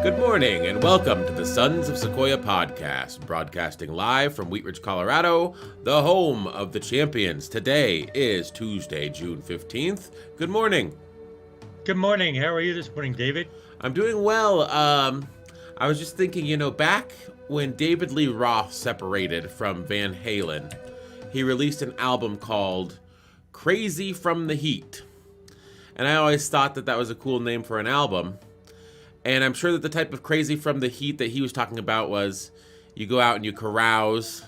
Good morning and welcome to the Sons of Sequoia podcast, broadcasting live from Wheat Ridge, Colorado, the home of the champions. Today is Tuesday, June 15th. Good morning. Good morning. How are you this morning, David? I'm doing well. I was just thinking, back when David Lee Roth separated from Van Halen, he released an album called Crazy from the Heat. And I always thought that was a cool name for an album. And I'm sure that the type of crazy from the heat that he was talking about was you go out and you carouse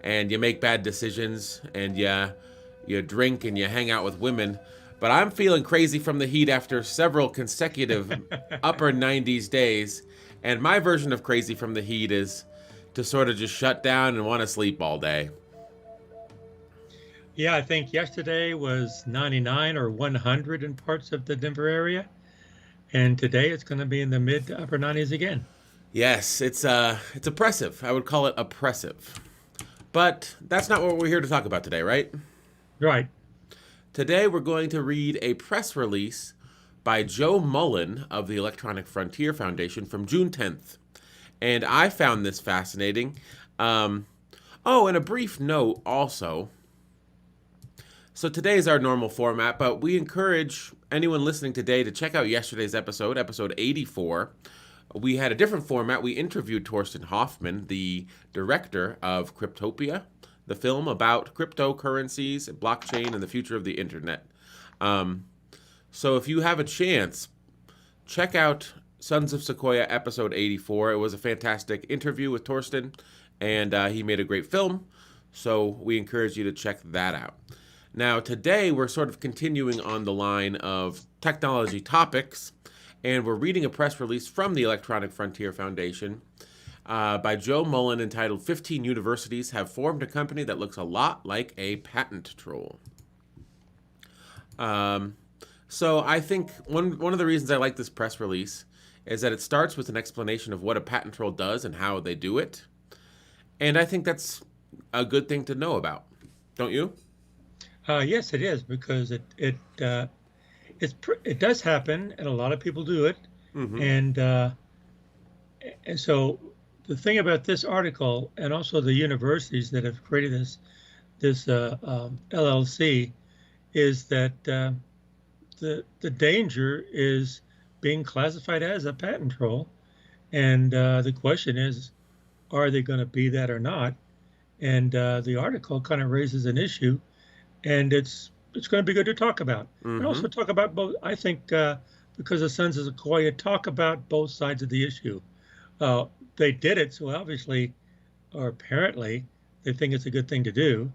and you make bad decisions and you drink and you hang out with women. But I'm feeling crazy from the heat after several consecutive upper 90s days. And my version of crazy from the heat is to sort of just shut down and want to sleep all day. Yeah, I think yesterday was 99 or 100 in parts of the Denver area. And today it's going to be in the mid to upper 90s again. Yes, it's oppressive. I would call it oppressive. But that's not what we're here to talk about today, right? Right. Today we're going to read a press release by Joe Mullen of the Electronic Frontier Foundation from June 10th. And I found this fascinating. And a brief note also. So today is our normal format, but we encourage anyone listening today to check out yesterday's episode 84. We had a different format. We interviewed Torsten Hoffman, the director of Cryptopia, the film about cryptocurrencies, blockchain, and the future of the internet. So if you have a chance, check out Sons of Sequoia episode 84. It was a fantastic interview with Torsten, and he made a great film. So we encourage you to check that out. Now, today we're sort of continuing on the line of technology topics, and we're reading a press release from the Electronic Frontier Foundation by Joe Mullen entitled 15 Universities Have Formed a Company That Looks a Lot Like a Patent Troll. So I think one of the reasons I like this press release is that it starts with an explanation of what a patent troll does and how they do it. And I think that's a good thing to know about. Don't you? Yes, it is, because it does happen, and a lot of people do it. Mm-hmm. And so the thing about this article, and also the universities that have created this LLC, is that the danger is being classified as a patent troll, and the question is, are they going to be that or not? And the article kind of raises an issue. And it's going to be good to talk about. Mm-hmm. And also talk about both. I think because the Sons of Sequoia talk about both sides of the issue. They did it, so obviously, or apparently, they think it's a good thing to do.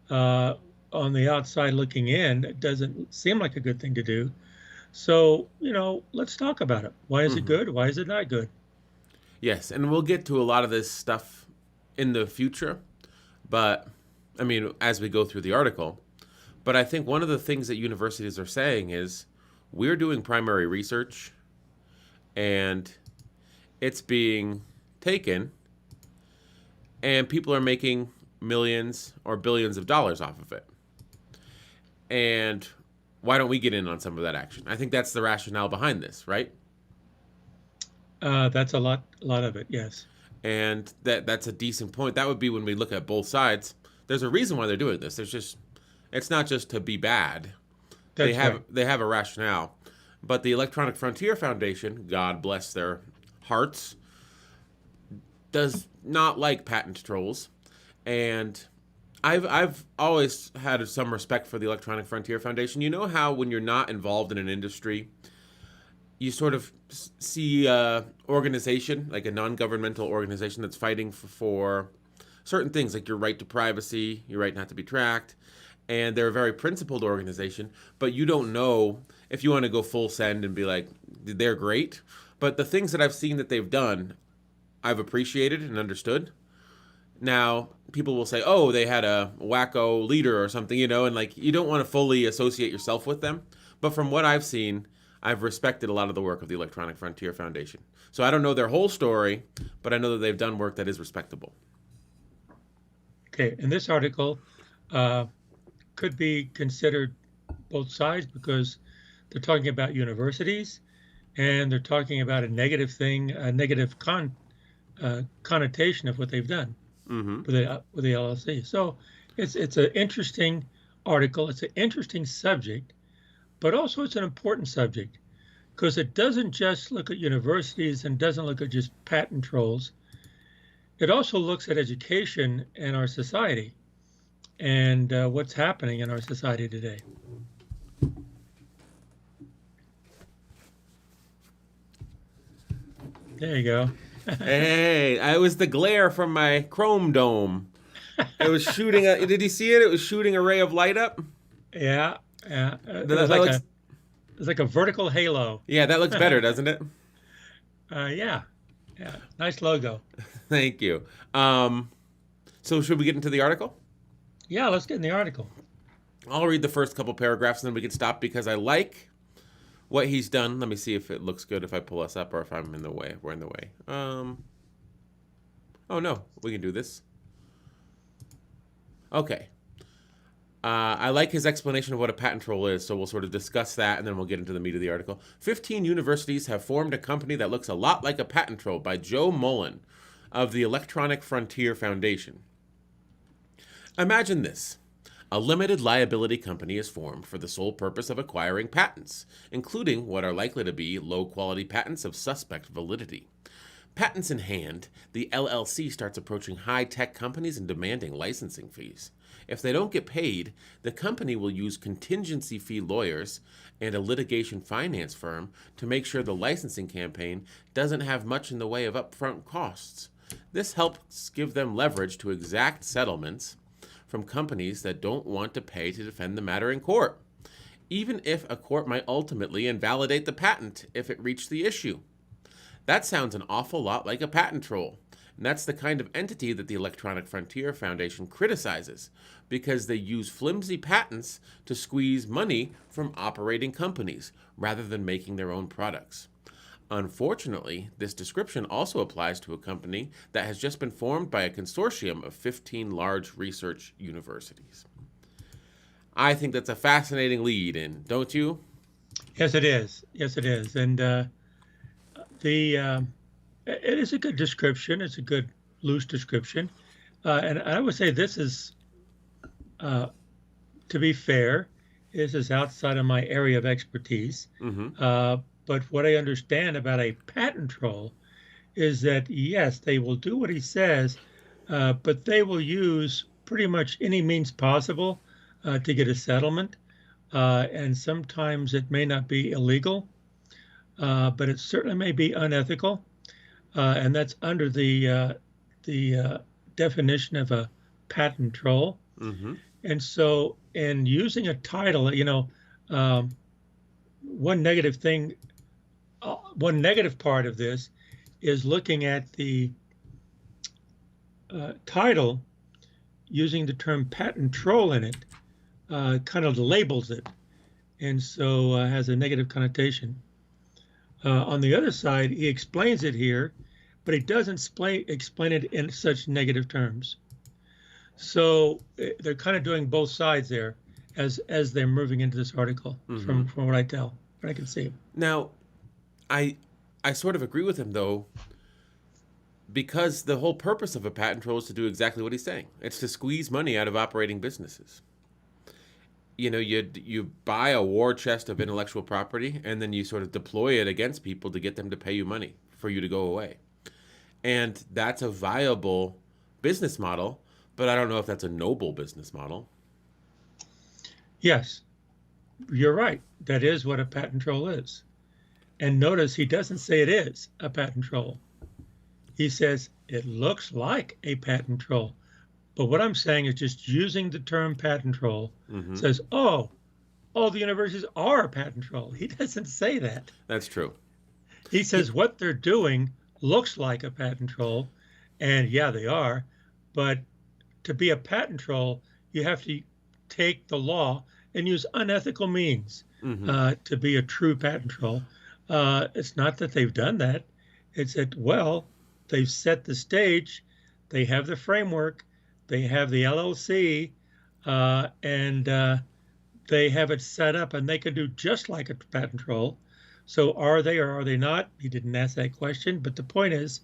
On the outside looking in, it doesn't seem like a good thing to do. So, let's talk about it. Why is it good? Why is it not good? Yes, and we'll get to a lot of this stuff in the future. But as we go through the article. But I think one of the things that universities are saying is we're doing primary research and it's being taken and people are making millions or billions of dollars off of it. And why don't we get in on some of that action? I think that's the rationale behind this, right? That's a lot of it, yes. And that's a decent point. That would be when we look at both sides. There's a reason why they're doing this. It's not just to be bad. They have a rationale. But the Electronic Frontier Foundation, God bless their hearts, does not like patent trolls. And I've always had some respect for the Electronic Frontier Foundation. You know how when you're not involved in an industry, you sort of see an organization, like a non-governmental organization that's fighting for certain things, like your right to privacy, your right not to be tracked, and they're a very principled organization, but you don't know if you want to go full send and be like, they're great. But the things that I've seen that they've done, I've appreciated and understood. Now, people will say, oh, they had a wacko leader or something, and like you don't want to fully associate yourself with them. But from what I've seen, I've respected a lot of the work of the Electronic Frontier Foundation. So I don't know their whole story, but I know that they've done work that is respectable. Okay, and this article could be considered both sides because they're talking about universities and they're talking about a negative thing, a negative connotation of what they've done Mm-hmm. with the LLC. So it's an interesting article. It's an interesting subject, but also it's an important subject because it doesn't just look at universities and doesn't look at just patent trolls. It also looks at education and our society and what's happening in our society today. There you go. Hey, it was the glare from my Chrome dome. It was shooting a. Did you see it? It was shooting a ray of light up. Yeah, yeah. Looks, It's like a vertical halo. yeah, that looks better, doesn't it? Yeah, yeah. Nice logo. Thank you. So should we get into the article? Yeah, let's get in the article. I'll read the first couple paragraphs and then we can stop because I like what he's done. Let me see if it looks good if I pull us up or if I'm in the way. We're in the way. Oh no, we can do this. Okay. I like his explanation of what a patent troll is, so we'll sort of discuss that and then we'll get into the meat of the article. 15 universities have formed a company that looks a lot like a patent troll by Joe Mullen of the Electronic Frontier Foundation. Imagine this. A limited liability company is formed for the sole purpose of acquiring patents, including what are likely to be low-quality patents of suspect validity. Patents in hand, the LLC starts approaching high-tech companies and demanding licensing fees. If they don't get paid, the company will use contingency fee lawyers and a litigation finance firm to make sure the licensing campaign doesn't have much in the way of upfront costs. This helps give them leverage to exact settlements from companies that don't want to pay to defend the matter in court, even if a court might ultimately invalidate the patent if it reached the issue. That sounds an awful lot like a patent troll, and that's the kind of entity that the Electronic Frontier Foundation criticizes, because they use flimsy patents to squeeze money from operating companies, rather than making their own products. Unfortunately, this description also applies to a company that has just been formed by a consortium of 15 large research universities. I think that's a fascinating lead in, don't you? Yes, it is. Yes, it is. And it is a good description. It's a good loose description. And I would say this is, to be fair, this is outside of my area of expertise. Mm-hmm. But what I understand about a patent troll is that, yes, they will do what he says, but they will use pretty much any means possible to get a settlement. And sometimes it may not be illegal, but it certainly may be unethical. And that's under the definition of a patent troll. Mm-hmm. And so in using a title, one negative part of this is looking at the title, using the term patent troll in it, kind of labels it, and so has a negative connotation. On the other side, he explains it here, but he doesn't explain it in such negative terms. So they're kind of doing both sides there as they're moving into this article, mm-hmm. from what I can see. Now, I sort of agree with him, though, because the whole purpose of a patent troll is to do exactly what he's saying. It's to squeeze money out of operating businesses. You buy a war chest of intellectual property, and then you sort of deploy it against people to get them to pay you money for you to go away. And that's a viable business model, but I don't know if that's a noble business model. Yes, you're right. That is what a patent troll is. And notice he doesn't say it is a patent troll. He says it looks like a patent troll. But what I'm saying is just using the term patent troll, mm-hmm. says, oh, all the universities are a patent troll. He doesn't say that. That's true. He says what they're doing looks like a patent troll. And yeah, they are. But to be a patent troll, you have to take the law and use unethical means, mm-hmm. To be a true patent troll. It's not that they've done that. It's that, well, they've set the stage. They have the framework. They have the LLC, and they have it set up, and they can do just like a patent troll. So are they or are they not? He didn't ask that question, but the point is,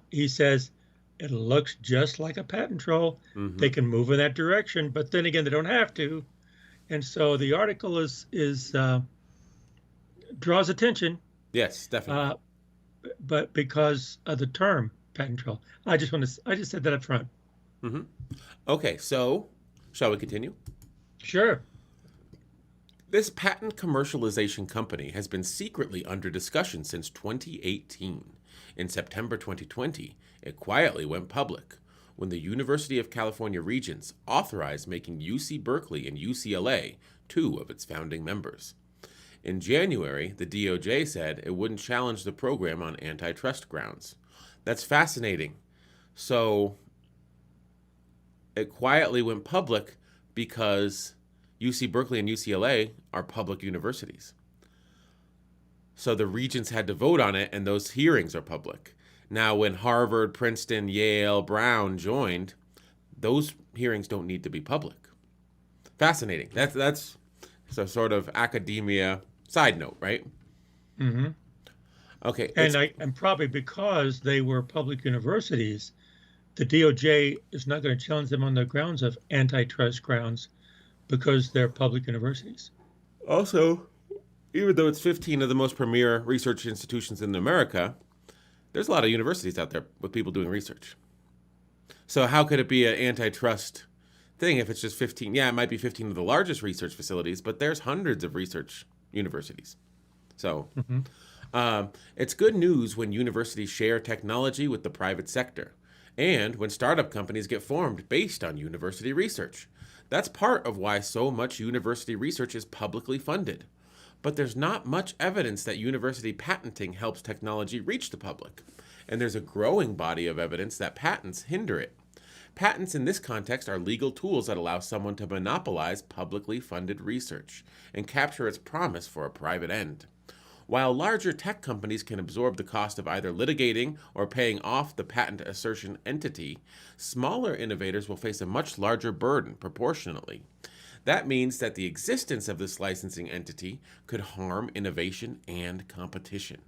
he says it looks just like a patent troll. Mm-hmm. They can move in that direction, but then again, they don't have to. And so the article is draws attention, Yes, definitely. uh, but because of the term patent troll, I just said that up front. Mm-hmm. Okay, so shall we continue? Sure. This patent commercialization company has been secretly under discussion since 2018. In September 2020, it quietly went public when the University of California Regents authorized making UC Berkeley and UCLA two of its founding members. In January, the DOJ said it wouldn't challenge the program on antitrust grounds. That's fascinating. So it quietly went public because UC Berkeley and UCLA are public universities. So the regents had to vote on it, and those hearings are public. Now, when Harvard, Princeton, Yale, Brown joined, those hearings don't need to be public. Fascinating. That's a sort of academia side note, right? Mm-hmm. Okay. And probably because they were public universities, the DOJ is not going to challenge them on the grounds of antitrust grounds because they're public universities. Also, even though it's 15 of the most premier research institutions in America, there's a lot of universities out there with people doing research. So how could it be an antitrust thing if it's just 15? Yeah, it might be 15 of the largest research facilities, but there's hundreds of research universities. So it's good news when universities share technology with the private sector and when startup companies get formed based on university research. That's part of why so much university research is publicly funded. But there's not much evidence that university patenting helps technology reach the public. And there's a growing body of evidence that patents hinder it. Patents in this context are legal tools that allow someone to monopolize publicly funded research and capture its promise for a private end. While larger tech companies can absorb the cost of either litigating or paying off the patent assertion entity, smaller innovators will face a much larger burden proportionally. That means that the existence of this licensing entity could harm innovation and competition.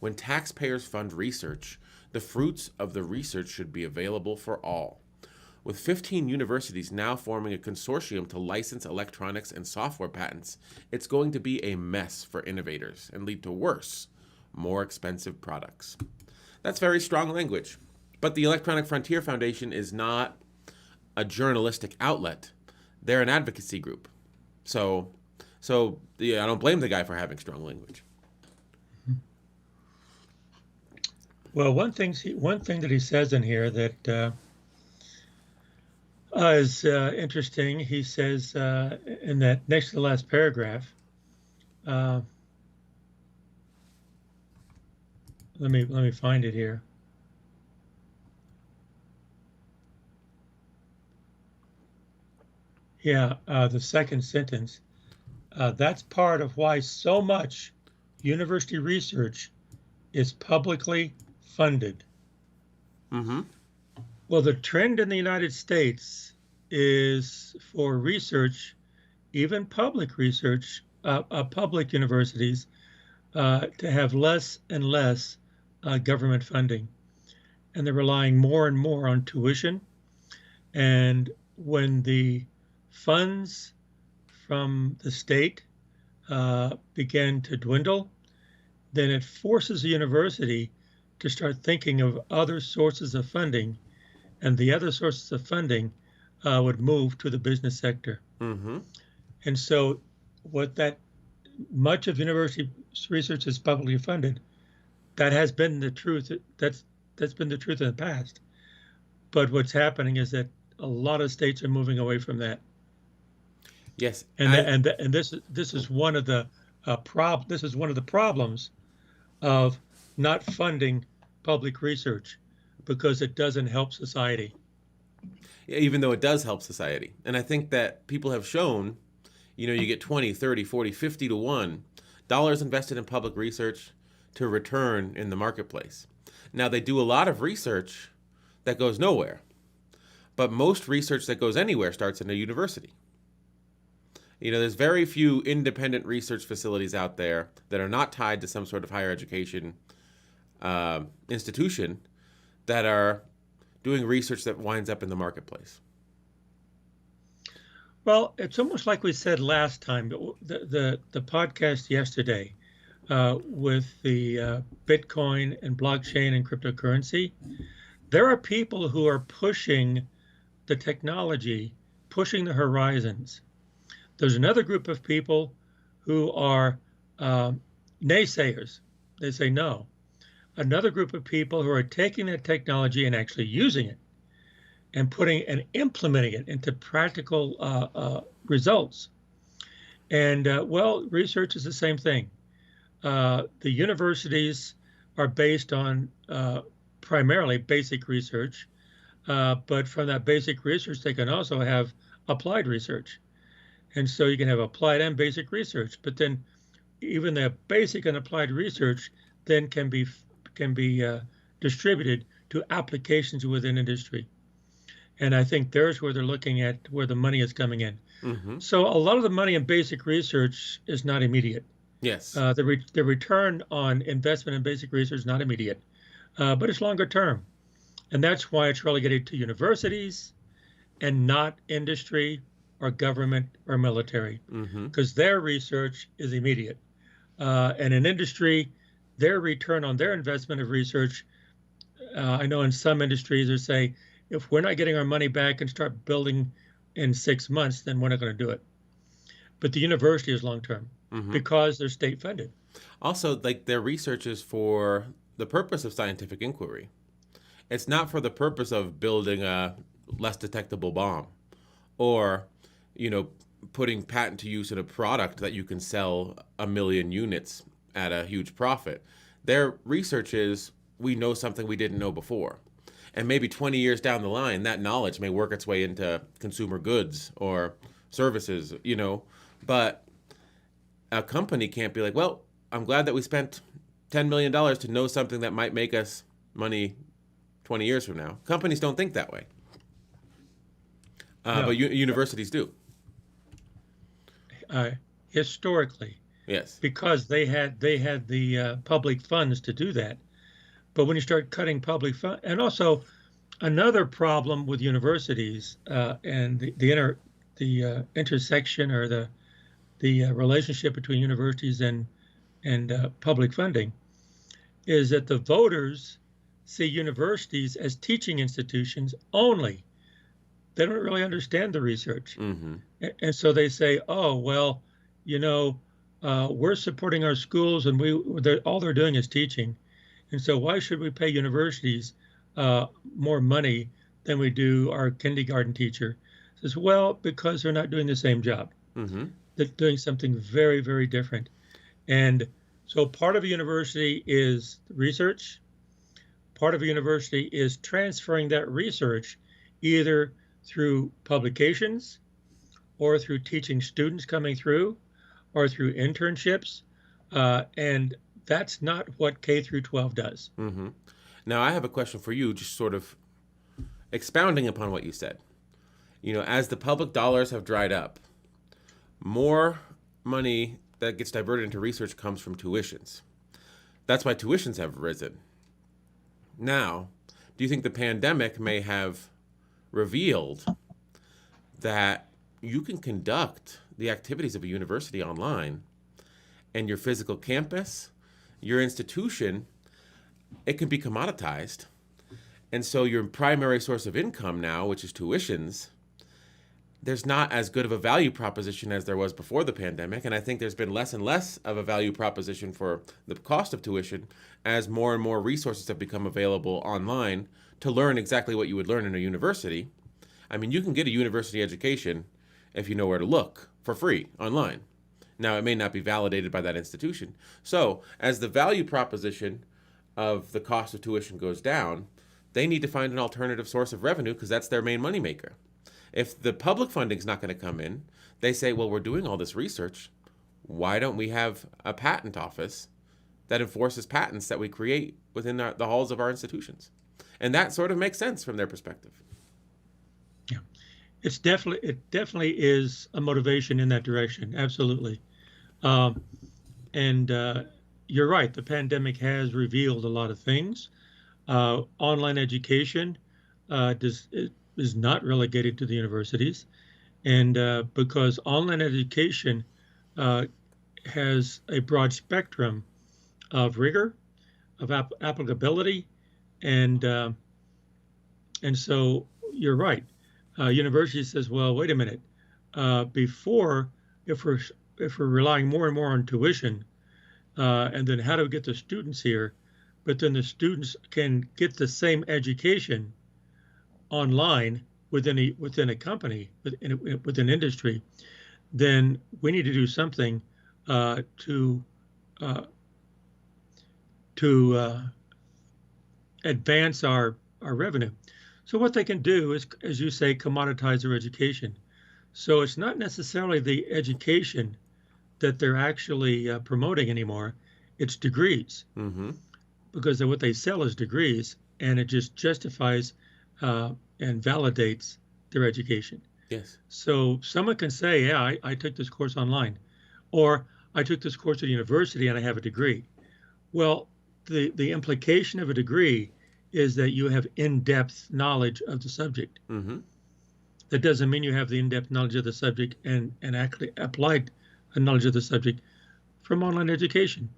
When taxpayers fund research, the fruits of the research should be available for all. With 15 universities now forming a consortium to license electronics and software patents, it's going to be a mess for innovators and lead to worse, more expensive products. That's very strong language. But the Electronic Frontier Foundation is not a journalistic outlet. They're an advocacy group. So yeah, I don't blame the guy for having strong language. Well, one thing that he says in here that is interesting. He says in that next to the last paragraph. Let me find it here. Yeah, the second sentence. That's part of why so much university research is publicly funded. Mm-hmm. Well, the trend in the United States is for research, even public research, public universities, to have less and less government funding. And they're relying more and more on tuition. And when the funds from the state begin to dwindle, then it forces the university to start thinking of other sources of funding, and the other sources of funding would move to the business sector. Mm-hmm. And so what that much of university research is publicly funded, that has been the truth. That's been the truth in the past. But what's happening is that a lot of states are moving away from that. Yes, and this is one of the problems of not funding public research, because it doesn't help society. Even though it does help society. And I think that people have shown, you get 20, 30, 40, 50 to 1 dollars invested in public research to return in the marketplace. Now, they do a lot of research that goes nowhere, but most research that goes anywhere starts in a university. There's very few independent research facilities out there that are not tied to some sort of higher education institution that are doing research that winds up in the marketplace. Well, it's almost like we said last time, the podcast yesterday with the Bitcoin and blockchain and cryptocurrency. There are people who are pushing the technology, pushing the horizons. There's another group of people who are naysayers. They say no. Another group of people who are taking that technology and actually using it and putting and implementing it into practical results. And well, research is the same thing. The universities are based on primarily basic research, but from that basic research, they can also have applied research. And so you can have applied and basic research, but then even the basic and applied research then can be distributed to applications within industry. And I think there's where they're looking at where the money is coming in. Mm-hmm. So a lot of the money in basic research is not immediate. Yes. The return on investment in basic research is not immediate, but it's longer term. And that's why it's relegated to universities and not industry or government or military, because their research is immediate. And in industry, their return on their investment of research, I know in some industries they say, if we're not getting our money back and start building in 6 months, then we're not going to do it. But the university is long-term because they're state funded. Also, like their research is for the purpose of scientific inquiry. It's not for the purpose of building a less detectable bomb or, putting patent to use in a product that you can sell 1 million units at a huge profit. Their research is, we know something we didn't know before. And maybe 20 years down the line, that knowledge may work its way into consumer goods or services, But a company can't be like, well, I'm glad that we spent $10 million to know something that might make us money 20 years from now. Companies don't think that way. No. But universities do. Historically. Yes. Because they had the public funds to do that. But when you start cutting public funds, and also another problem with universities and the intersection or the relationship between universities and public funding is that the voters see universities as teaching institutions only. They don't really understand the research. And so they say, oh, well, we're supporting our schools and all they're doing is teaching. And so why should we pay universities more money than we do our kindergarten teacher? Says, well, because they're not doing the same job. They're doing something very, very different. And so part of a university is research. Part of a university is transferring that research either through publications or through teaching students coming through or through internships. And that's not what K through 12 does. Now, I have a question for you, just sort of expounding upon what you said. As the public dollars have dried up, more money that gets diverted into research comes from tuitions. That's why tuitions have risen. Now, do you think the pandemic may have revealed that you can conduct the activities of a university online and your physical campus, your institution, it can be commoditized. And so your primary source of income now, which is tuitions, there's not as good of a value proposition as there was before the pandemic. And I think there's been less and less of a value proposition for the cost of tuition as more and more resources have become available online to learn exactly what you would learn in a university. I mean, you can get a university education if you know where to look for free online. Now, it may not be validated by that institution. So as the value proposition of the cost of tuition goes down, they need to find an alternative source of revenue because that's their main moneymaker. If the public funding is not going to come in, they say, well, we're doing all this research. Why don't we have a patent office that enforces patents that we create within the halls of our institutions? And that sort of makes sense from their perspective. Yeah. it definitely is a motivation in that direction. Absolutely. Um, and you're right. The pandemic has revealed a lot of things. Online education is not relegated to the universities, and because online education uh, has a broad spectrum of rigor, of applicability, and and so you're right. University says, well, wait a minute. Before, if we're if we're relying more and more on tuition, and then how do we get the students here? But then the students can get the same education online within a company within industry. Then we need to do something uh, to uh, to advance our revenue. So what they can do is, as you say, commoditize their education. So it's not necessarily the education that they're actually promoting anymore. It's degrees, Mm-hmm. because what they sell is degrees, and it just justifies and validates their education. Yes. So someone can say, yeah, I took this course online, or I took this course at university and I have a degree. Well, the implication of a degree is that you have in-depth knowledge of the subject. Mm-hmm. That doesn't mean you have the in-depth knowledge of the subject and actually applied knowledge of the subject from online education.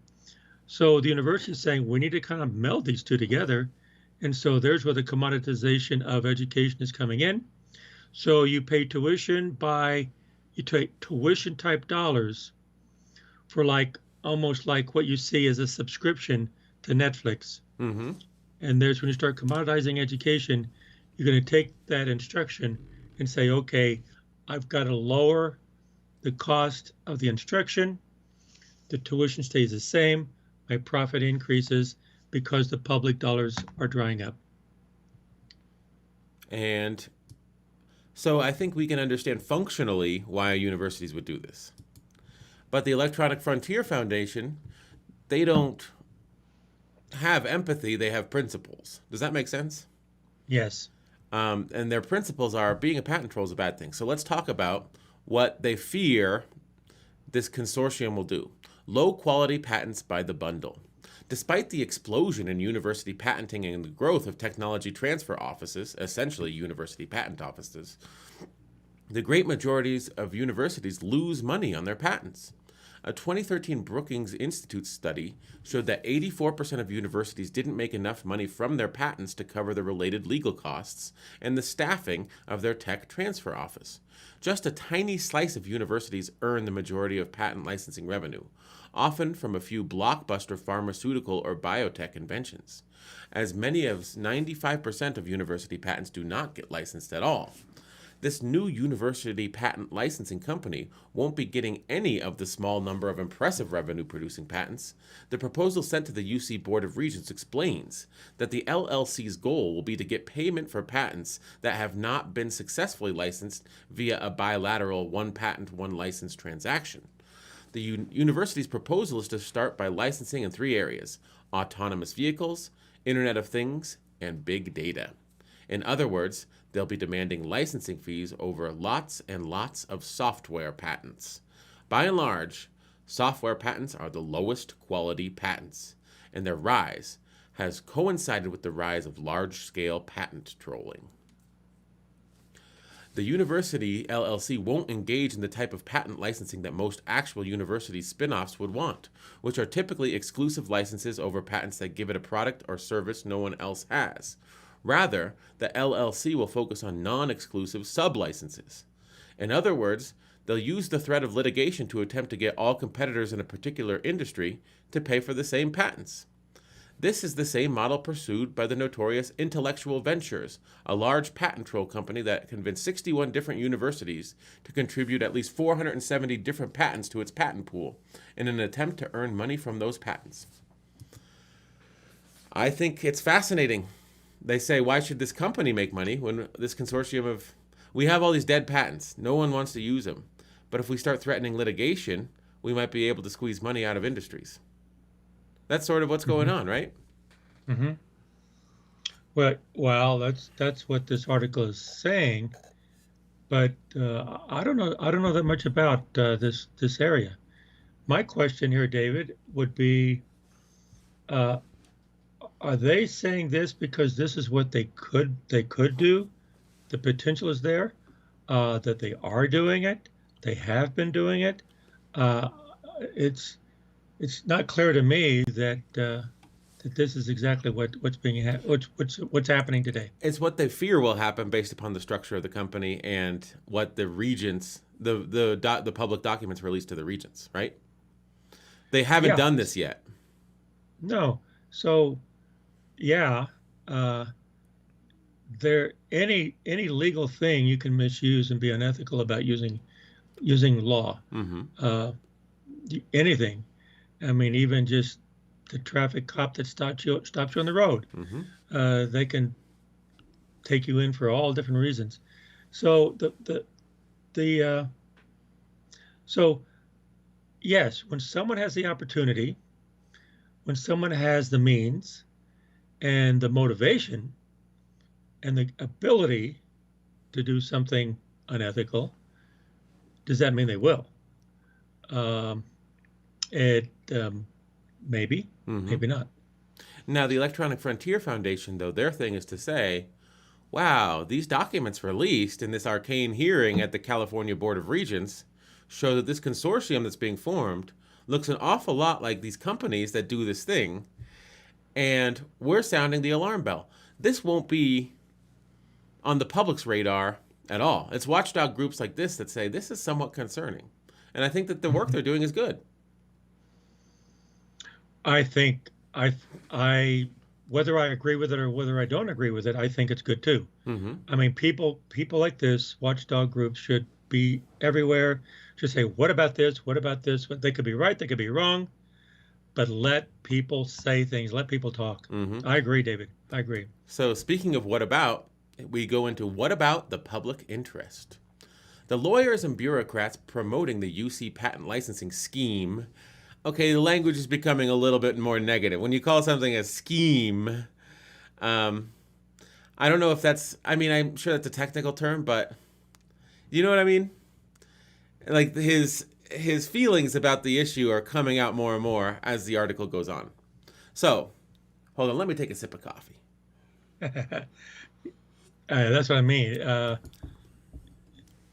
So the university is saying we need to kind of meld these two together. And so there's where the commoditization of education is coming in. So you pay you take tuition type dollars for like almost like what you see as a subscription to Netflix. Mm-hmm. And there's when you start commoditizing education, you're going to take that instruction and say, okay, I've got to lower the cost of the instruction. The tuition stays the same. My profit increases because the public dollars are drying up. And so I think we can understand functionally why universities would do this. But the Electronic Frontier Foundation, they don't have empathy, they have principles. Does that make sense? Yes. And their principles are being a patent troll is a bad thing. So let's talk about what they fear this consortium will do. Low quality patents by the bundle. Despite the explosion in university patenting and the growth of technology transfer offices, essentially university patent offices, the great majorities of universities lose money on their patents. A 2013 Brookings Institute study showed that 84% of universities didn't make enough money from their patents to cover the related legal costs and the staffing of their tech transfer office. Just a tiny slice of universities earn the majority of patent licensing revenue, often from a few blockbuster pharmaceutical or biotech inventions. As many as 95% of university patents do not get licensed at all. This new university patent licensing company won't be getting any of the small number of impressive revenue-producing patents. The proposal sent to the UC Board of Regents explains that the LLC's goal will be to get payment for patents that have not been successfully licensed via a bilateral one patent, one license transaction. The university's proposal is to start by licensing in 3 areas: autonomous vehicles, Internet of Things, and big data. In other words, they'll be demanding licensing fees over lots and lots of software patents. By and large, software patents are the lowest quality patents, and their rise has coincided with the rise of large-scale patent trolling. The university LLC won't engage in the type of patent licensing that most actual university spin-offs would want, which are typically exclusive licenses over patents that give it a product or service no one else has. Rather, the LLC will focus on non-exclusive sub-licenses. In other words, they'll use the threat of litigation to attempt to get all competitors in a particular industry to pay for the same patents. This is the same model pursued by the notorious Intellectual Ventures, a large patent troll company that convinced 61 different universities to contribute at least 470 different patents to its patent pool in an attempt to earn money from those patents. I think it's fascinating. They say, why should this company make money when this consortium of... We have all these dead patents. No one wants to use them. But if we start threatening litigation, we might be able to squeeze money out of industries. That's sort of what's going on, right? Mm-hmm. Well, that's what this article is saying. but I don't know. I don't know that much about this area. My question here, David, would be: uh, Are they saying this because this is what they could do? The potential is there. That they are doing it. They have been doing it. Uh, it's it's not clear to me that this is exactly what's happening today. It's what they fear will happen based upon the structure of the company and what the regents, the public documents released to the regents, right? They haven't Yeah. done this yet. No. So yeah, uh, there any legal thing you can misuse and be unethical about using law. Mm-hmm. Uh, Anything. I mean, even just the traffic cop that stops you on the road. Mm-hmm. They can take you in for all different reasons. So the so yes, when someone has the opportunity, when someone has the means and the motivation and the ability to do something unethical, does that mean they will? Um, it maybe, Mm-hmm. maybe not. Now, the Electronic Frontier Foundation, though, their thing is to say, wow, these documents released in this arcane hearing at the California Board of Regents show that this consortium that's being formed looks an awful lot like these companies that do this thing, and we're sounding the alarm bell. This won't be on the public's radar at all. It's watchdog groups like this that say this is somewhat concerning. And I think that the work Mhm. they're doing is good. I think I whether I agree with it or whether I don't agree with it, I think it's good too. Mm-hmm. I mean, people like this, watchdog groups should be everywhere. Should say, what about this? What about this? They could be right, they could be wrong, but let people say things, let people talk. Mm-hmm. I agree, David. I agree. So, speaking of what about, we go into what about the public interest? The lawyers and bureaucrats promoting the UC patent licensing scheme. Okay, the language is becoming a little bit more negative. When you call something a scheme, um, I don't know if that's, I mean, I'm sure that's a technical term, but you know what I mean? Like his feelings about the issue are coming out more and more as the article goes on. So, hold on, let me take a sip of coffee. That's what I mean.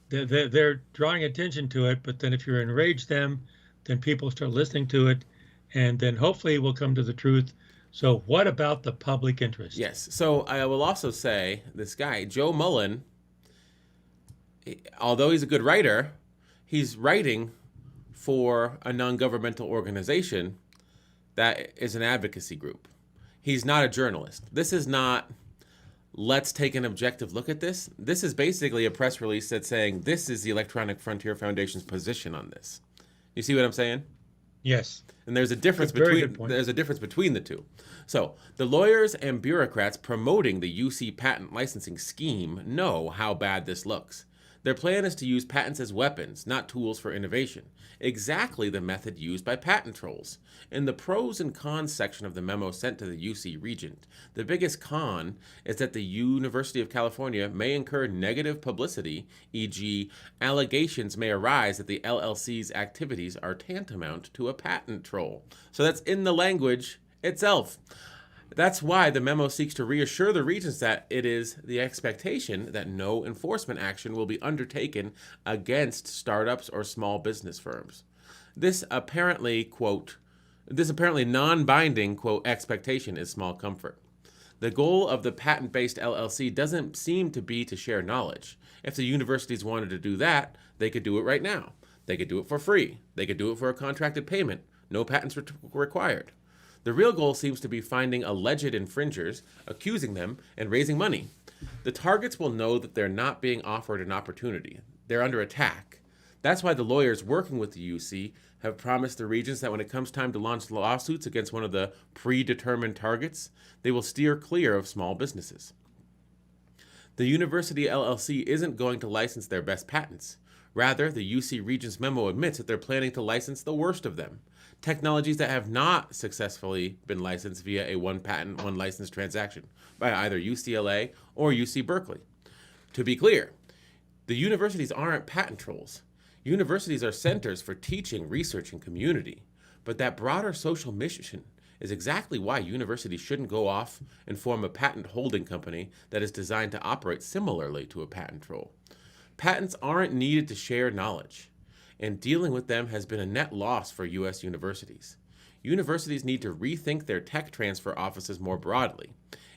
They're drawing attention to it, but then if you enrage them, then people start listening to it, and then hopefully we'll come to the truth. So, what about the public interest? Yes. So I will also say this guy, Joe Mullen, although he's a good writer, he's writing for a non governmental organization that is an advocacy group. He's not a journalist. This is not, let's take an objective look at this. This is basically a press release that's saying this is the Electronic Frontier Foundation's position on this. You see what I'm saying? Yes. And there's a difference Very good between point. there's a difference between the two. So the lawyers and bureaucrats promoting the UC patent licensing scheme know how bad this looks. Their plan is to use patents as weapons, not tools for innovation. Exactly the method used by patent trolls. In the pros and cons section of the memo sent to the UC Regent, the biggest con is that the University of California may incur negative publicity, e.g., allegations may arise that the LLC's activities are tantamount to a patent troll. So that's in the language itself. That's why the memo seeks to reassure the regents that it is the expectation that no enforcement action will be undertaken against startups or small business firms. This apparently, quote, this apparently non-binding, quote, expectation is small comfort. The goal of the patent-based LLC doesn't seem to be to share knowledge. If the universities wanted to do that, they could do it right now. They could do it for free. They could do it for a contracted payment. No patents required. The real goal seems to be finding alleged infringers, accusing them, and raising money. The targets will know that they're not being offered an opportunity. They're under attack. That's why the lawyers working with the UC have promised the regents that when it comes time to launch lawsuits against one of the predetermined targets, they will steer clear of small businesses. The University LLC isn't going to license their best patents. Rather, the UC Regents memo admits that they're planning to license the worst of them, technologies that have not successfully been licensed via a one patent, one license transaction by either UCLA or UC Berkeley. To be clear, The universities aren't patent trolls. Universities are centers for teaching, research, and community. But that broader social mission is exactly why universities shouldn't go off and form a patent holding company that is designed to operate similarly to a patent troll. Patents aren't needed to share knowledge, and dealing with them has been a net loss for U.S. universities. Universities need to rethink their tech transfer offices more broadly.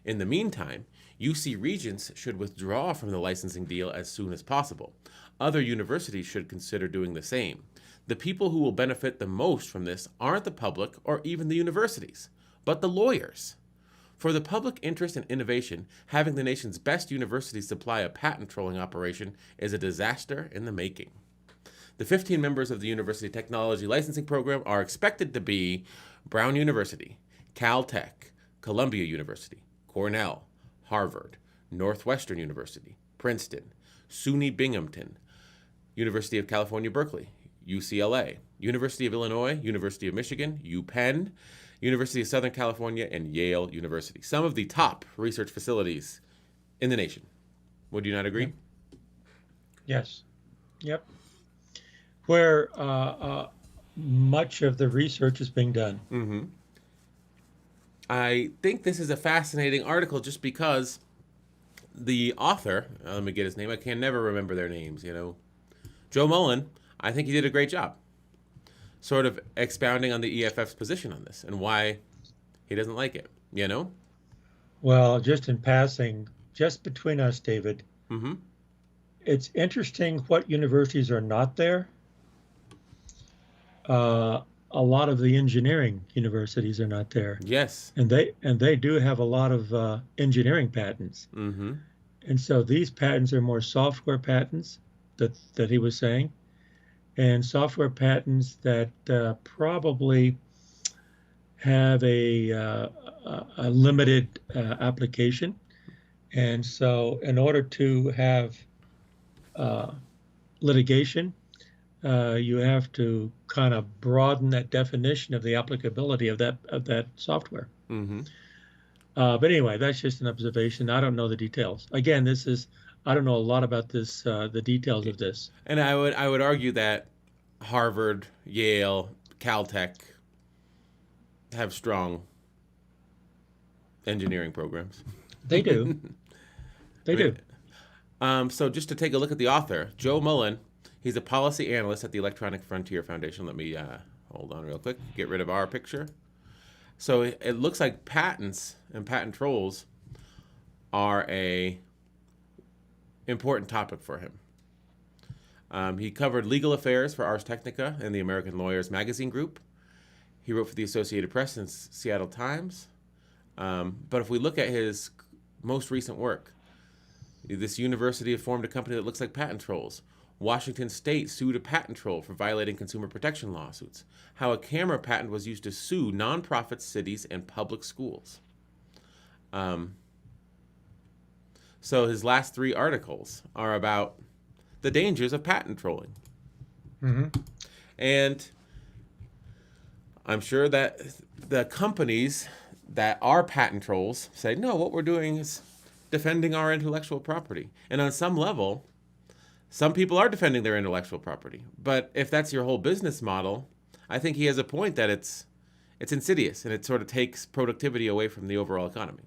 In the meantime, UC Regents should withdraw from the licensing deal as soon as possible. Other universities should consider doing the same. The people who will benefit the most from this aren't the public or even the universities, but the lawyers. For the public interest in innovation, having the nation's best universities supply a patent trolling operation is a disaster in the making. The 15 members of the University Technology Licensing Program are expected to be Brown University, Caltech, Columbia University, Cornell, Harvard, Northwestern University, Princeton, SUNY Binghamton, University of California, Berkeley, UCLA, University of Illinois, University of Michigan, UPenn, University of Southern California, and Yale University. Some of the top research facilities in the nation. Would you not agree? Yes. Yep. Where much of the research is being done. Mm-hmm. I think this is a fascinating article just because the author, let me get his name, I can never remember their names, Joe Mullen, I think he did a great job sort of expounding on the EFF's position on this and why he doesn't like it, Well, just in passing, just between us, David, Mm-hmm. it's interesting what universities are not there. A lot of the engineering universities are not there, Yes. and they do have a lot of engineering patents, Mm-hmm. and so these patents are more software patents that he was saying, and software patents that probably have a limited application, and so in order to have litigation, you have to kind of broaden that definition of the applicability of that software. Mm-hmm. But anyway, that's just an observation. I don't know the details. Again, I don't know a lot about this, the details of this. And I would argue that Harvard, Yale, Caltech have strong engineering programs. They do. They do. So just to take a look at the author, Joe Mullen, he's a policy analyst at the Electronic Frontier Foundation. Let me hold on real quick, get rid of our picture. So it looks like patents and patent trolls are a important topic for him. He covered legal affairs for Ars Technica and the American Lawyers Magazine Group. He wrote for the Associated Press and Seattle Times. But if we look at his most recent work, this university formed a company that looks like patent trolls. Washington State sued a patent troll for violating consumer protection lawsuits. How a camera patent was used to sue nonprofits, cities, and public schools. So his last 3 articles are about the dangers of patent trolling. Mm-hmm. And I'm sure that the companies that are patent trolls say, no, what we're doing is defending our intellectual property. And on some level, some people are defending their intellectual property. But if that's your whole business model, I think he has a point that it's insidious and it sort of takes productivity away from the overall economy.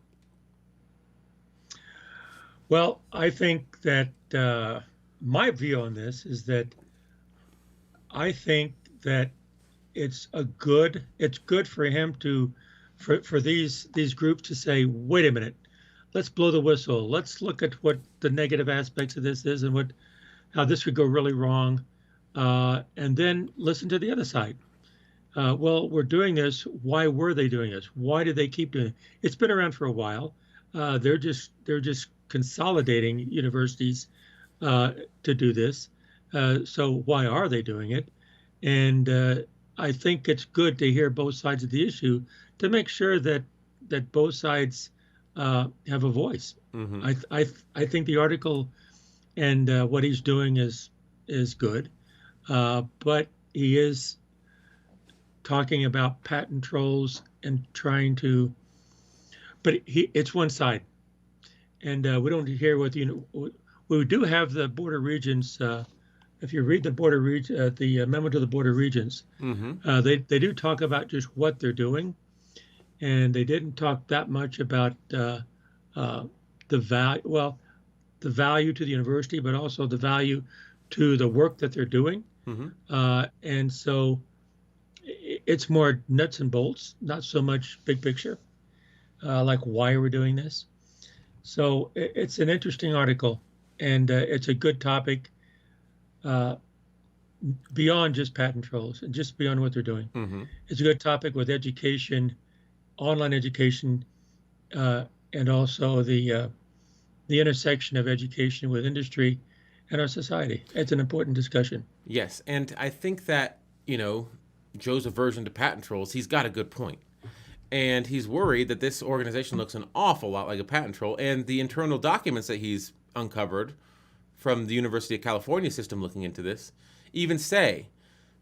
Well, I think that my view on this is that I think that it's good for him for these groups to say, wait a minute, let's blow the whistle. Let's look at what the negative aspects of this is and how this could go really wrong, and then listen to the other side. Well, we're doing this. Why were they doing this? Why did they keep doing it? It's been around for a while. They're just consolidating universities to do this. So why are they doing it? And I think it's good to hear both sides of the issue to make sure that both sides have a voice. Mm-hmm. I think the article and what he's doing is good, but he is talking about patent trolls and trying to, but it's one side, and we don't hear what we do have the border regions. If you read the memo to the border regions, they do talk about just what they're doing, and they didn't talk that much about the value. Well, the value to the university, but also the value to the work that they're doing. And so it's more nuts and bolts, not so much big picture, like why are we doing this? So it's an interesting article, and it's a good topic beyond just patent trolls and just beyond what they're doing. It's a good topic with education, online education, and also the intersection of education with industry and our society. It's an important discussion. Yes, and I think that, Joe's aversion to patent trolls, he's got a good point. And he's worried that this organization looks an awful lot like a patent troll, and the internal documents that he's uncovered from the University of California system looking into this even say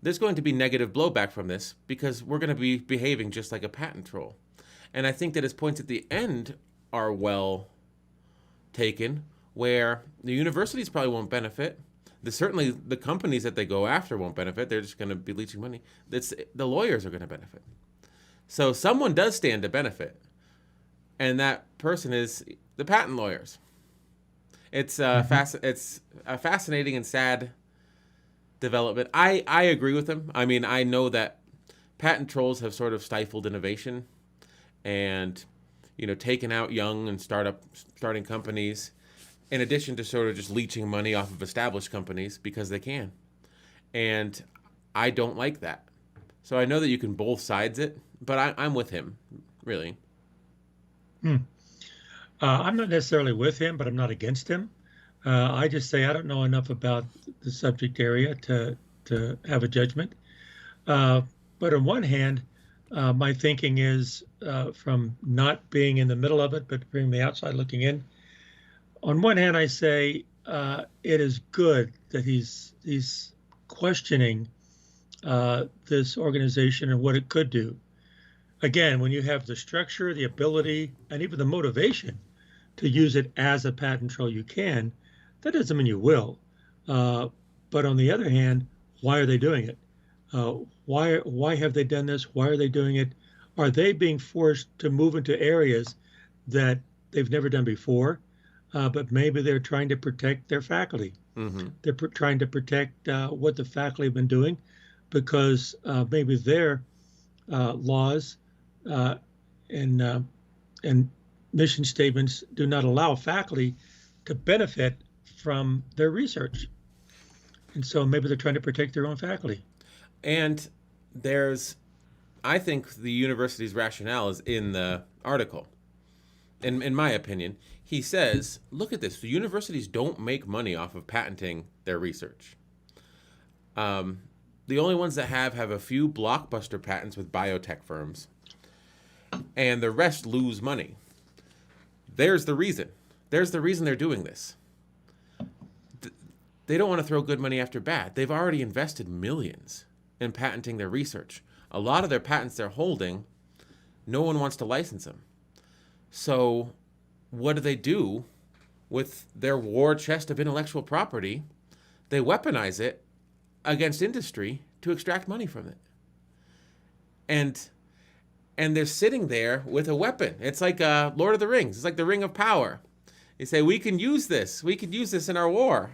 there's going to be negative blowback from this because we're going to be behaving just like a patent troll. And I think that his points at the end are well taken, where the universities probably won't benefit. Certainly the companies that they go after won't benefit. They're just going to be leeching money. The lawyers are going to benefit. So someone does stand to benefit, and that person is the patent lawyers. It's it's a fascinating and sad development. I agree with him. I mean, I know that patent trolls have sort of stifled innovation and, taken out young and starting companies, in addition to sort of just leeching money off of established companies because they can. And I don't like that. So I know that you can both sides it, but I'm with him, really. I'm not necessarily with him, but I'm not against him. I just say I don't know enough about the subject area to have a judgment. But on one hand, my thinking is from not being in the middle of it, but from the outside looking in. On one hand, I say it is good that he's questioning this organization and what it could do. Again, when you have the structure, the ability, and even the motivation to use it as a patent troll, you can. That doesn't mean you will. But on the other hand, why are they doing it? Why have they done this? Why are they doing it? Are they being forced to move into areas that they've never done before? But maybe they're trying to protect their faculty. They're trying to protect what the faculty have been doing, because maybe their laws and mission statements do not allow faculty to benefit from their research. And so maybe they're trying to protect their own faculty. And I think the university's rationale is in the article. In my opinion, he says, look at this. The universities don't make money off of patenting their research. The only ones that have a few blockbuster patents with biotech firms, and the rest lose money. There's the reason. There's the reason they're doing this. They don't want to throw good money after bad. They've already invested millions in patenting their research. A lot of their patents they're holding, no one wants to license them. So what do they do with their war chest of intellectual property? They weaponize it against industry to extract money from it. And they're sitting there with a weapon. It's like Lord of the Rings. It's like the Ring of Power. They say, we can use this. We could use this in our war.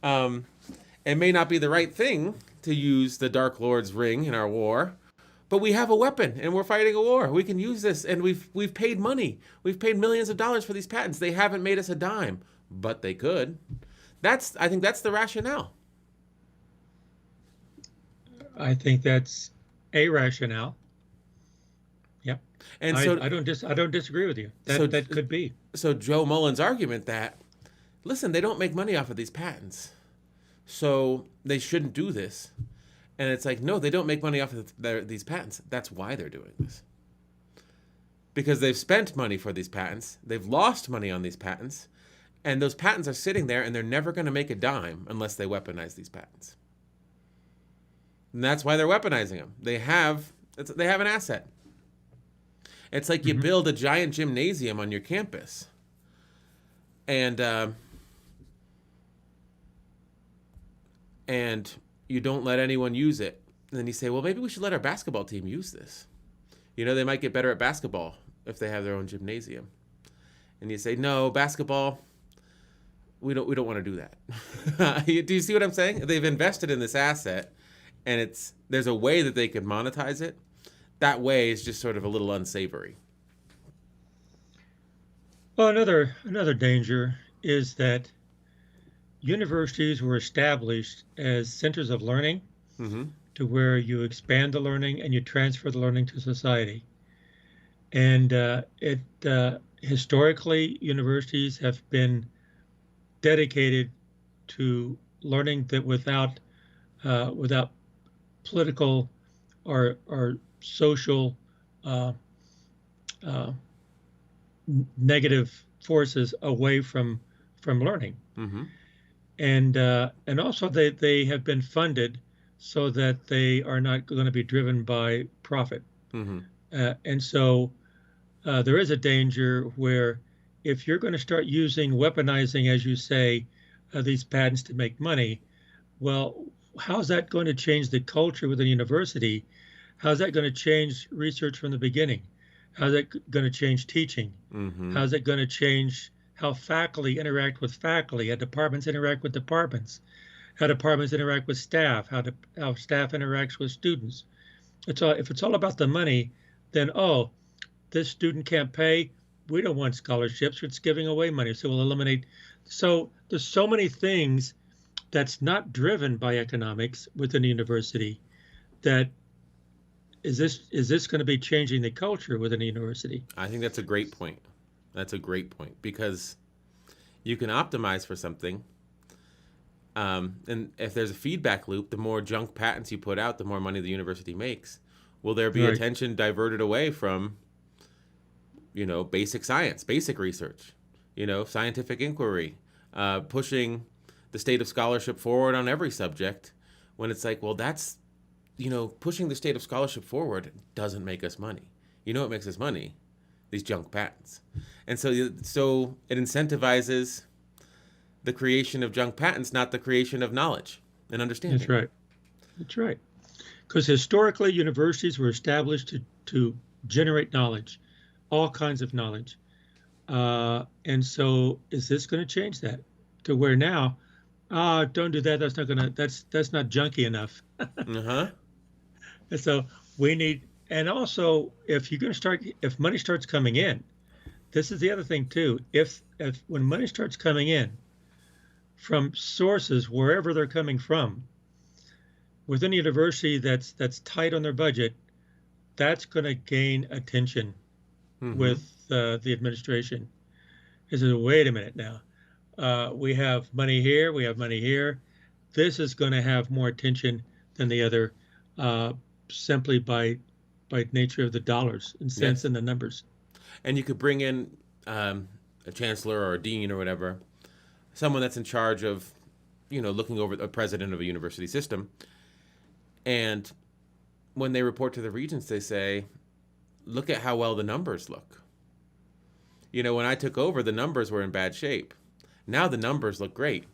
It may not be the right thing to use the Dark Lord's ring in our war, but we have a weapon and we're fighting a war. We can use this, and we've paid money. We've paid millions of dollars for these patents. They haven't made us a dime, but they could. I think that's the rationale. I think that's a rationale. Yep. And so I don't disagree with you. That could be. So Joe Mullen's argument that, listen, they don't make money off of these patents, so they shouldn't do this. And it's like, no, they don't make money off of these patents. That's why they're doing this. Because they've spent money for these patents. They've lost money on these patents. And those patents are sitting there, and they're never going to make a dime unless they weaponize these patents. And that's why they're weaponizing them. They have an asset. It's like you build a giant gymnasium on your campus. And and you don't let anyone use it. And then you say, well, maybe we should let our basketball team use this. They might get better at basketball if they have their own gymnasium. And you say, no, basketball, we don't want to do that. Do you see what I'm saying? They've invested in this asset, and there's a way that they can monetize it. That way is just sort of a little unsavory. Well, another danger is that universities were established as centers of learning, to where you expand the learning and you transfer the learning to society. And historically, universities have been dedicated to learning that without political or social negative forces away from learning. And also they have been funded so that they are not going to be driven by profit. And so there is a danger where if you're going to start weaponizing, as you say, these patents to make money, well, how's that going to change the culture within a university? How's that going to change research from the beginning? How's that going to change teaching? How's it going to change how faculty interact with faculty, how departments interact with departments, how departments interact with staff, how staff interacts with students? If it's all about the money, then, this student can't pay, we don't want scholarships, it's giving away money, so we'll eliminate. So there's so many things that's not driven by economics within the university. That is this going to be changing the culture within a university? I think that's a great point. Because you can optimize for something, and if there's a feedback loop, the more junk patents you put out, the more money the university makes. Will there be attention diverted away from basic science, basic research, scientific inquiry, pushing the state of scholarship forward on every subject, when it's like, well, that's, pushing the state of scholarship forward doesn't make us money. What makes us money? These junk patents. And so it incentivizes the creation of junk patents, not the creation of knowledge and understanding. That's right. Because historically, universities were established to generate knowledge, all kinds of knowledge. And so is this going to change that to where now, don't do that. That's not junky enough. And so we need, and also if money starts coming in, this is the other thing too. If when money starts coming in from sources, wherever they're coming from, within a university that's tight on their budget, that's going to gain attention with the administration. Is it, wait a minute now, we have money here, we have money here. This is going to have more attention than the other, simply by nature of the dollars and cents and the numbers. And you could bring in a chancellor or a dean or whatever, someone that's in charge of, looking over the president of a university system. And when they report to the regents, they say, look at how well the numbers look. When I took over, the numbers were in bad shape. Now the numbers look great.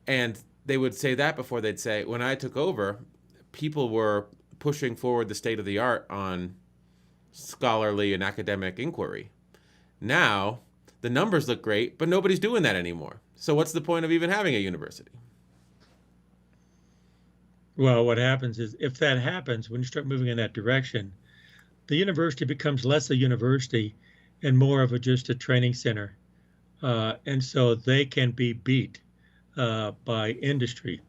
And they would say that before they'd say, when I took over, people were pushing forward the state of the art on scholarly and academic inquiry. Now the numbers look great, but nobody's doing that anymore. So what's the point of even having a university? Well, what happens is, if that happens, when you start moving in that direction, the university becomes less a university and more of just a training center. And so they can be beat by industry.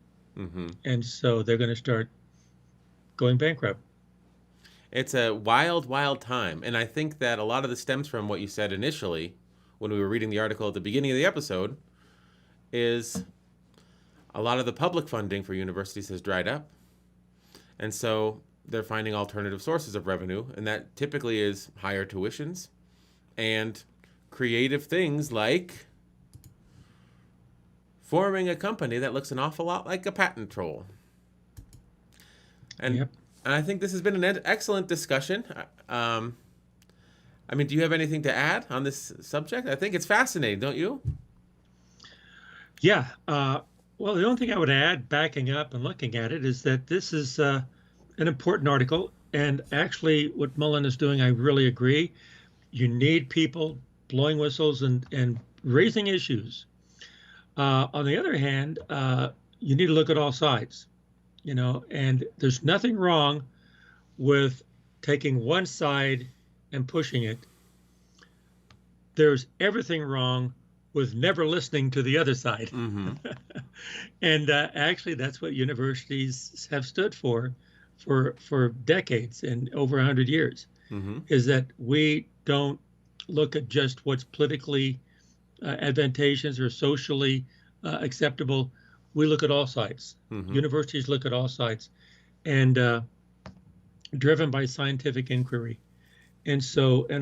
And so they're going to start going bankrupt. It's a wild, wild time. And I think that a lot of this stems from what you said initially when we were reading the article at the beginning of the episode, is a lot of the public funding for universities has dried up. And so they're finding alternative sources of revenue, and that typically is higher tuitions and creative things like forming a company that looks an awful lot like a patent troll. And and I think this has been an excellent discussion. Do you have anything to add on this subject? I think it's fascinating, don't you? Yeah. Well, the only thing I would add, backing up and looking at it, is that this is an important article. And actually, what Mullen is doing, I really agree. You need people blowing whistles and raising issues. On the other hand, you need to look at all sides, and there's nothing wrong with taking one side and pushing it. There's everything wrong with never listening to the other side. Mm-hmm. And actually, that's what universities have stood for decades and over 100 years, Mm-hmm. is that we don't look at just what's politically advantageous or socially acceptable. We look at all sides. Mm-hmm. Universities look at all sides, and driven by scientific inquiry, and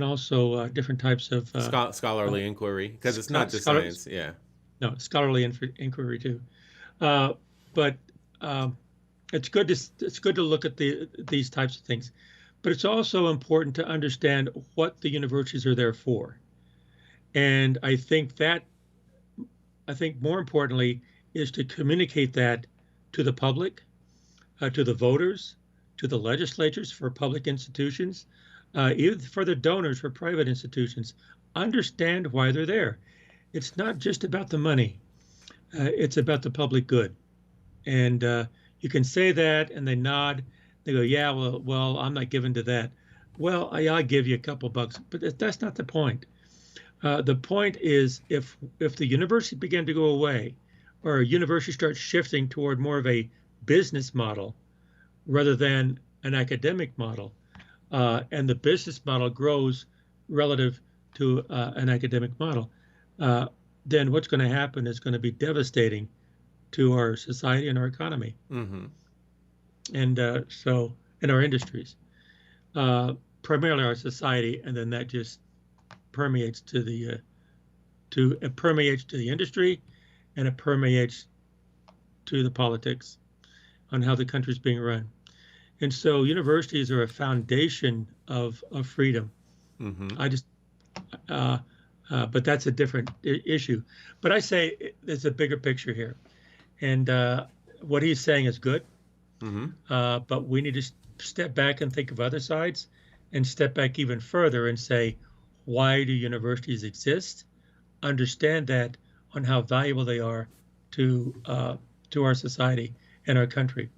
also different types of Scholarly inquiry, because it's not just science. Yeah. No, scholarly inquiry too. But it's good to look at these types of things. But it's also important to understand what the universities are there for. And I think more importantly is to communicate that to the public, to the voters, to the legislatures for public institutions, even for the donors for private institutions. Understand why they're there. It's not just about the money. It's about the public good. And you can say that, and they nod. They go, yeah, well, I'm not giving to that. Well, I'll give you a couple bucks, but that's not the point. The point is, if the university began to go away, or a university starts shifting toward more of a business model rather than an academic model, and the business model grows relative to an academic model, then what's going to happen is going to be devastating to our society and our economy. Mm-hmm. And so in our industries, primarily our society, and then that just permeates to the industry, and it permeates to the politics on how the country's being run. And so universities are a foundation of freedom. Mm-hmm. But that's a different issue. But I say there's a bigger picture here, and what he's saying is good. Mm-hmm. But we need to step back and think of other sides, and step back even further and say, why do universities exist? Understand that on how valuable they are to our society and our country,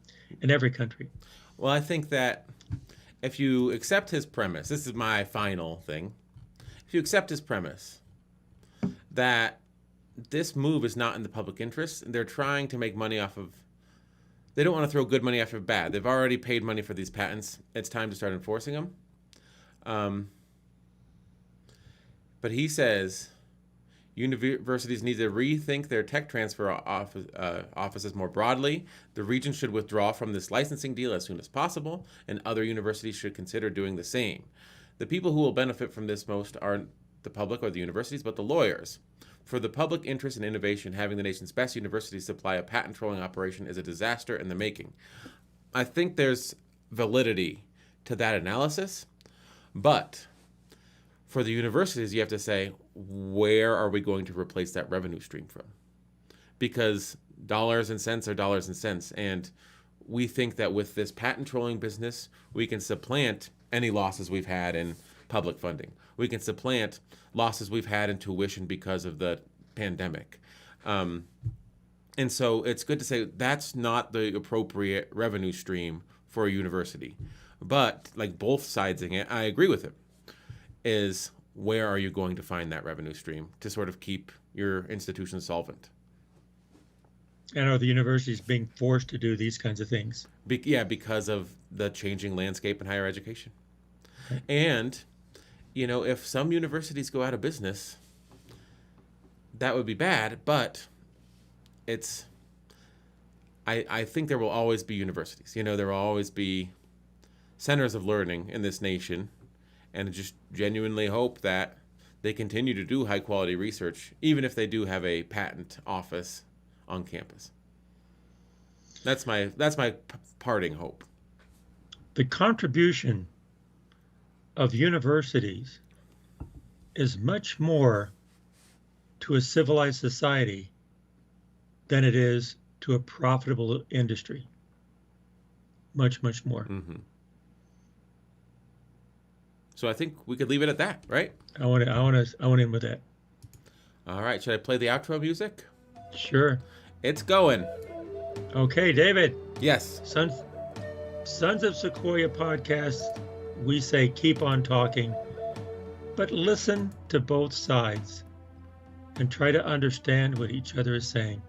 and every country. Well, I think that if you accept his premise, this is my final thing. If you accept his premise that this move is not in the public interest, and they're trying to make money off of, they don't want to throw good money after bad. They've already paid money for these patents. It's time to start enforcing them. But he says universities need to rethink their tech transfer offices more broadly. The region should withdraw from this licensing deal as soon as possible, and other universities should consider doing the same. The people who will benefit from this most aren't the public or the universities, but the lawyers. For the public interest in innovation, having the nation's best universities supply a patent trolling operation is a disaster in the making. I think there's validity to that analysis, but for the universities, you have to say, where are we going to replace that revenue stream from? Because dollars and cents are dollars and cents. And we think that with this patent trolling business, we can supplant any losses we've had in public funding. We can supplant losses we've had in tuition because of the pandemic. And so it's good to say that's not the appropriate revenue stream for a university. But like both sides in it, I agree with him, is where are you going to find that revenue stream to sort of keep your institution solvent? And are the universities being forced to do these kinds of things? Because of the changing landscape in higher education. Okay. And, if some universities go out of business, that would be bad, but I think there will always be universities. There will always be centers of learning in this nation, and I just genuinely hope that they continue to do high-quality research, even if they do have a patent office on campus. That's my parting hope. The contribution of universities is much more to a civilized society than it is to a profitable industry. Much, much more. Mm-hmm. So I think we could leave it at that, right? I want to end with that. All right. Should I play the outro music? Sure. It's going. Okay, David. Yes. Sons of Sequoia podcast, we say keep on talking, but listen to both sides and try to understand what each other is saying.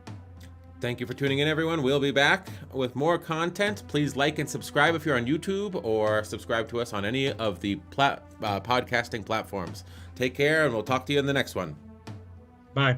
Thank you for tuning in, everyone. We'll be back with more content. Please like and subscribe if you're on YouTube, or subscribe to us on any of the podcasting platforms. Take care, and we'll talk to you in the next one. Bye.